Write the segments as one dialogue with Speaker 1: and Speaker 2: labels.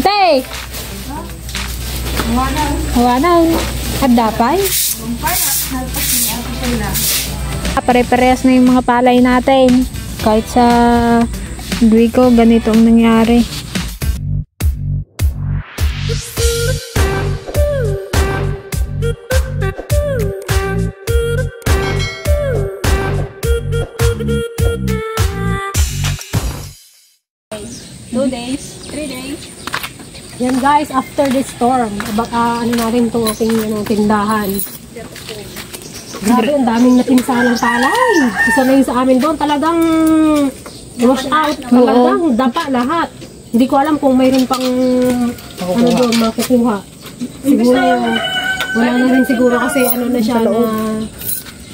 Speaker 1: Ante! Hawanan. At dapay. Pare-parehas na yung mga palay natin. Kahit sa Duico, ganito ang nangyari. Yan guys, after the storm, ano natin itong ating tindahan. Grabe, ang daming natinsahan ng palay. Isa na yung sa amin doon, talagang wash out, talagang dapa lahat. Hindi ko alam kung mayroon pang ano doon, makukuha. Siguro, wala na rin siguro kasi ano na siya na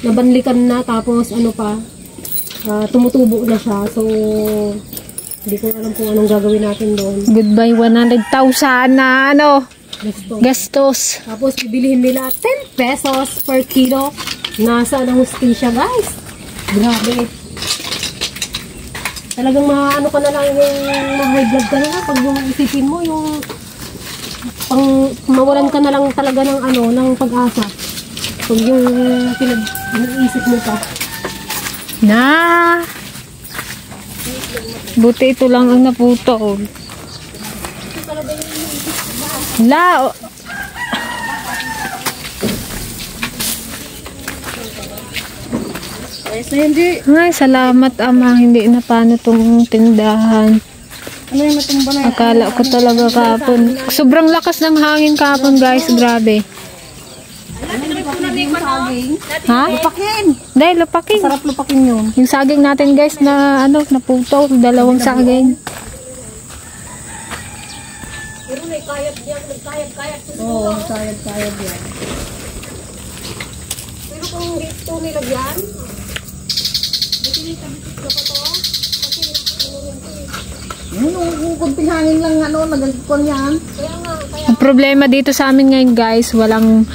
Speaker 1: nabanlikan na, tapos ano pa, tumutubo na siya. So, hindi ko alam kung anong gagawin natin doon. Goodbye 100,000 na ano, gastos. Tapos bibilihin nila 10 pesos per kilo. Nasa ng hustisya guys. Grabe. Talagang ano ka na lang yung high blood ka na pag yung isipin mo yung mawalan ka na lang talaga ng ano, ng pag-asa. Pag yung pinag-iisip mo pa. Buti ito lang ang naputol. La. Ay, salamat ama. Hindi na paano itong tindahan. Akala ko talaga kapon. Sobrang lakas ng hangin kapon guys. Grabe. Ha? Lupakin. Dahil lupakin. Sarap lupakin yun. Yung saging natin guys na ano, naputo. 2 saging. Pero may kayat yan. Nagkayat-kayat. Oo, kayat-kayat yan. Pero kung dito nilagyan, bitit ka pa to. Kasi yung kunting hangin lang ano, nagagkon yan. Ang problema dito sa amin ngayon guys, walang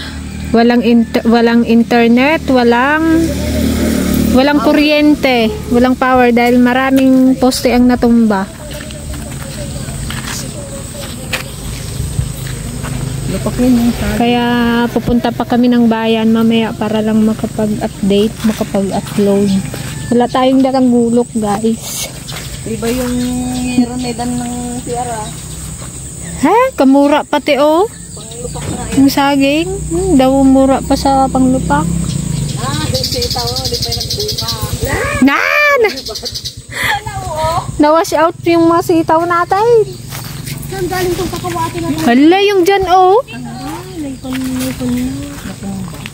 Speaker 1: internet, walang kuryente, walang power dahil maraming poste ang natumba. Kaya pupunta pa kami ng bayan mamaya para lang makapag-update, makapag-upload. Wala tayong dalang gulok guys. Iba yung ronedan ng Sierra. Ha? Kamura pati oh. Yung saging, daw mura pa sa panglupak. Sitaw, di pa nagbunga. Na-wash out yung mga sitaw natin. Saan galing itong kakawati natin? Hala, yung dyan oh.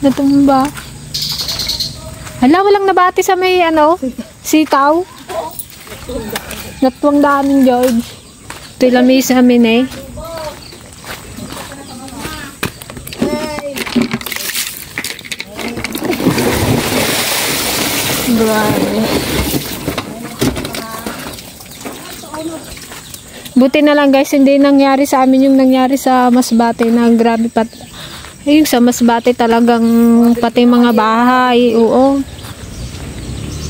Speaker 1: Natumba. Hala, walang nabati sa may ano, sitaw. Natuwang daming George. Ito yung lamis amin eh. Grabe. Buti na lang guys, hindi nangyari sa amin yung nangyari sa Masbate na grabe pat. Yung sa Masbate talagang pati mga bahay, oo.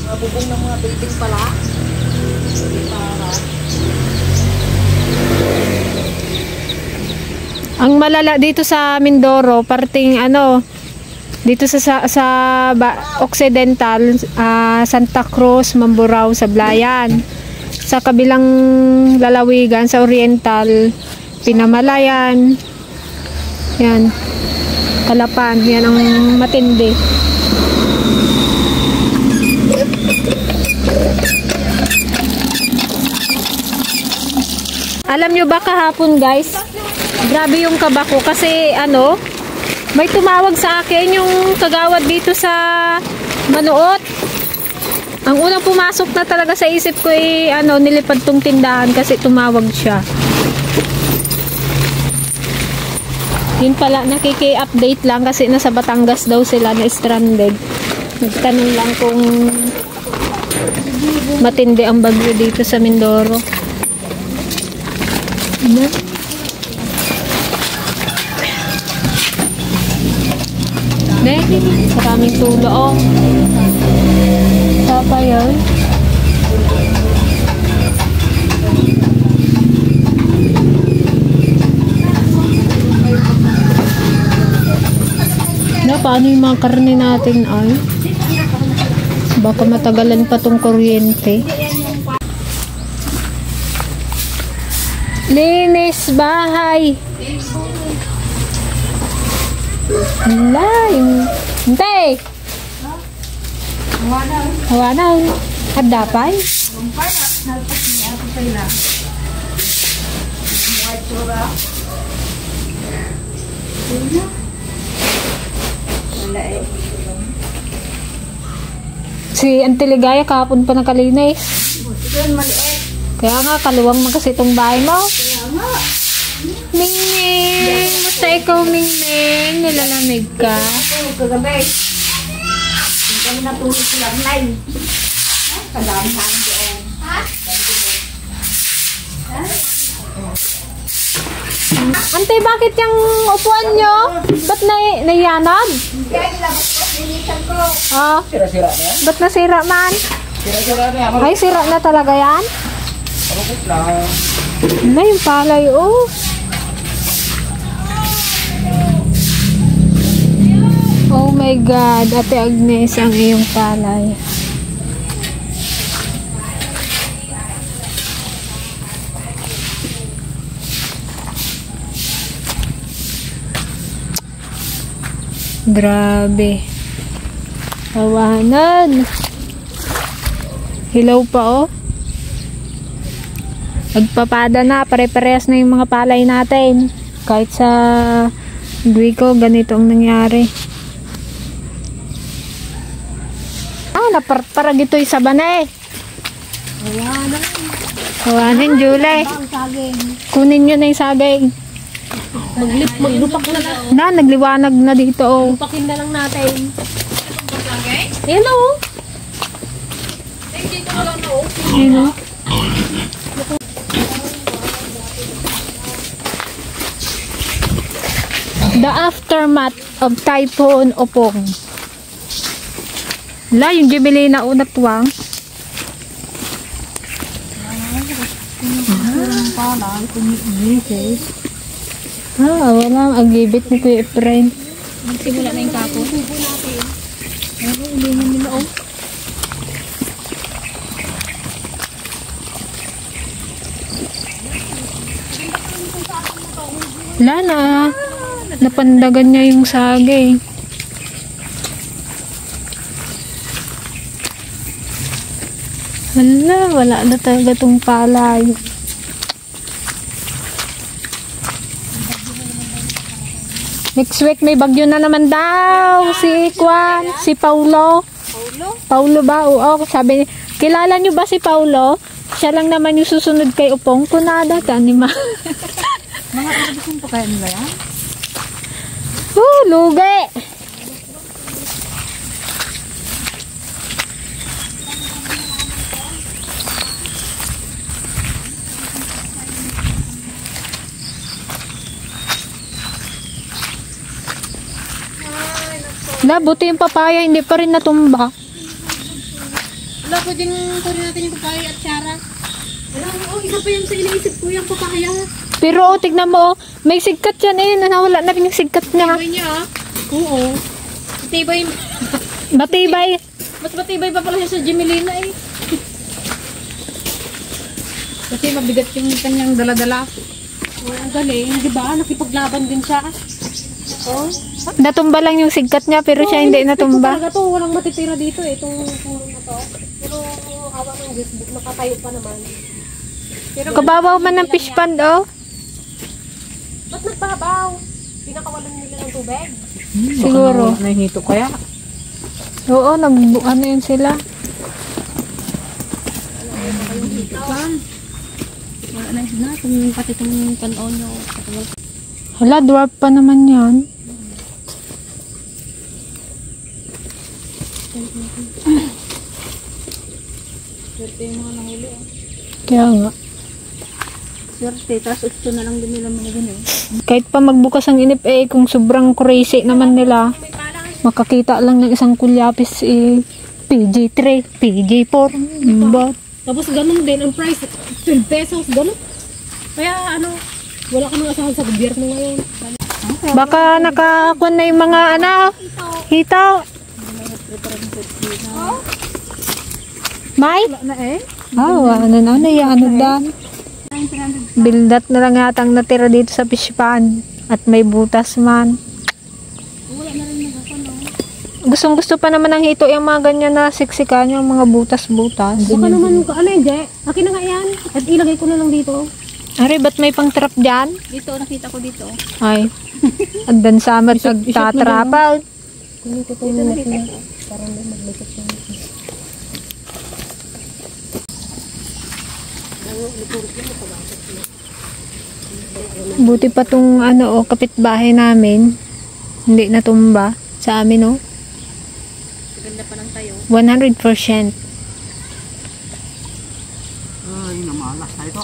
Speaker 1: Mabubong ng mga building pala. Ang malala dito sa Mindoro, parting ano, dito sa Occidental, Santa Cruz, Mamburao, Sablayan. Sa kabilang lalawigan, sa Oriental, Pinamalayan. Yan. Kalapan. Yan ang matindi. Alam nyo ba kahapon guys, grabe yung kaba ko kasi ano, may tumawag sa akin yung kagawad dito sa Manuot. Ang unang pumasok na talaga sa isip ko ay ano, nilipad tong tindahan kasi tumawag siya. Yun pala, nakiki-update lang kasi nasa Batangas daw sila na stranded. Nagtanong lang kung matindi ang bagyo dito sa Mindoro. Ano? Maraming tulo oh. Sapa yun.
Speaker 2: paano yung mga karne natin ay? Baka matagalan pa tong kuryente. Linis bahay. Hindi. Hawa na. Hadapay. Si Auntie Ligaya kahapon pa nakalinis. Kaya nga, kaluwang na kasi itong bahay mo. Mingming! Basta ikaw, Mingming. Nilalamig ka.
Speaker 3: Kagabi. Yung kami natulog sila ng line. Kadami sa akin doon.
Speaker 2: Ante, bakit yung upuan nyo? Ba't naiyanag?
Speaker 3: Kaya nilabas ko, nilisan ko.
Speaker 2: Ah,
Speaker 4: Sira-sira na yan.
Speaker 2: ba't nasira man?
Speaker 4: Sira-sira na yan.
Speaker 2: Ay, sira na talaga yan?
Speaker 4: Marupot lang.
Speaker 2: Na yung palay, oh. Oh my God, Ate Agnes, ang iyong palay. Grabe. Tawanan. Hilaw pa, oh. Nagpapada na, pare-parehas na yung mga palay natin. Kahit sa Guico, ganito ang nangyari. Naparparag ito yung sabane. Hawanin, Julie. Kunin nyo na yung saging.
Speaker 1: Maglupak na.
Speaker 2: Nagliwanag na dito, oh.
Speaker 1: Lupakin na lang natin. Ayan na, oh.
Speaker 2: Ayun, oh. The aftermath of Typhoon Opong. Wala, yung Jubilee na unat tuwang. Wala. Agibit ni Kuya Efrain.
Speaker 1: Magsimula na yung kapo. Ulingan nila, oh.
Speaker 2: Wala na. Napandagan niya yung saging. Wala na talaga itong palay. Next week may bagyo na naman daw. Si Juan, si Paulo. Paulo ba? Oo, sabi niya. Kilala niyo ba si Paulo? Siya lang naman yung susunod kay Upong. Kunada, tanima.
Speaker 3: Mga arabisong pa kaya nila yan?
Speaker 2: Lugi! Buti yung papaya, hindi pa rin natumba.
Speaker 1: Wala, pwedeng kunin natin yung papaya at tsara. Isa pa yung sa iniisip ko yung papaya.
Speaker 2: Pero tignan mo, may sigkat yan eh. Nawala na rin yung sigkat niya.
Speaker 1: Matibay niya, ah. Oo. Matibay.
Speaker 2: Matibay.
Speaker 1: Mas matibay pa pala siya sa Jimelina eh. Kasi mabigat yung kanyang dala-dala. Oh, ang galing, di ba? Nakipaglaban din siya. Oh.
Speaker 2: Natumba lang yung sigkat niya pero siya hindi natumba.
Speaker 1: Talaga to, walang matitira dito eh. Itong puno na to. Pero awa ng Diyos, nakatayo pa naman. Pero
Speaker 2: Kababaw man ng fish pond, oh.
Speaker 1: ba't nagbabaw? Pinakawalan nila ng tubig?
Speaker 2: Siguro.
Speaker 3: Nahihito kaya?
Speaker 2: Oo, ano yun sila.
Speaker 1: Wala na yun na. Kung pati itong kanon nyo.
Speaker 2: Hala, dwarf pa naman yan.
Speaker 1: Swerte yung mga nahuli.
Speaker 2: Kaya nga.
Speaker 1: Swerte. Tapos ito na lang din nila mga ganun.
Speaker 2: Kahit pa magbukas ang inip eh, kung sobrang crazy naman nila, makakita lang ng isang kulyapis eh, PG3, PG4, but
Speaker 1: Tapos ganun din ang price. 12 pesos. Ganun. Kaya ano, wala ka nang asahan sa gobyerno ngayon.
Speaker 2: Baka nakakuan na yung mga ano, hitaw. May? Ano na yan, dan. Bildat na lang yatang natira dito sa fish pan. At may butas man. Gustong-gusto pa naman ng hito yung mga ganyan na siksikan, yung mga butas-butas.
Speaker 1: Baka naman, ano yun, Je? Akin na nga yan. At ilagay ko na lang dito.
Speaker 2: Ari, ba't may pang-trap dyan?
Speaker 3: Dito, nakita ko dito.
Speaker 2: Ay, andan sa amat nagtatrapal.
Speaker 1: Dito nakita ko. Parang maglikot yung
Speaker 2: Buti pa tong ano, kapitbahay namin. Hindi natumba sa amin, oh.
Speaker 3: Ganda pa ng tayo.
Speaker 2: 100%.
Speaker 4: Ay, namalas na ito.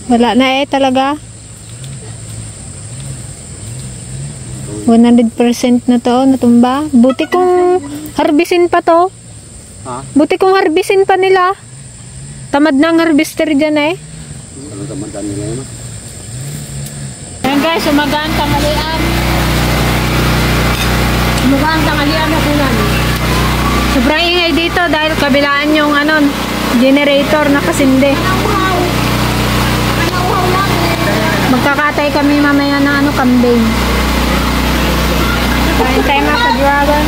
Speaker 2: Wala na talaga. 100% na to, natumba. Buti kung harbisin pa to.
Speaker 4: Ha?
Speaker 2: Buti kung harbisin pa nila. Tamad na ang harvester dyan eh.
Speaker 4: Ano tamadan nila yun?
Speaker 2: Ayan guys, umagaan tanghalian.
Speaker 1: Mukhang tanghalian na kunan.
Speaker 2: Sobrang ingay dito dahil kabilaan yung ano, generator na kasindi. Magkakatay kami mamaya na ano, kambing. Kain tayo mga ka-dragon.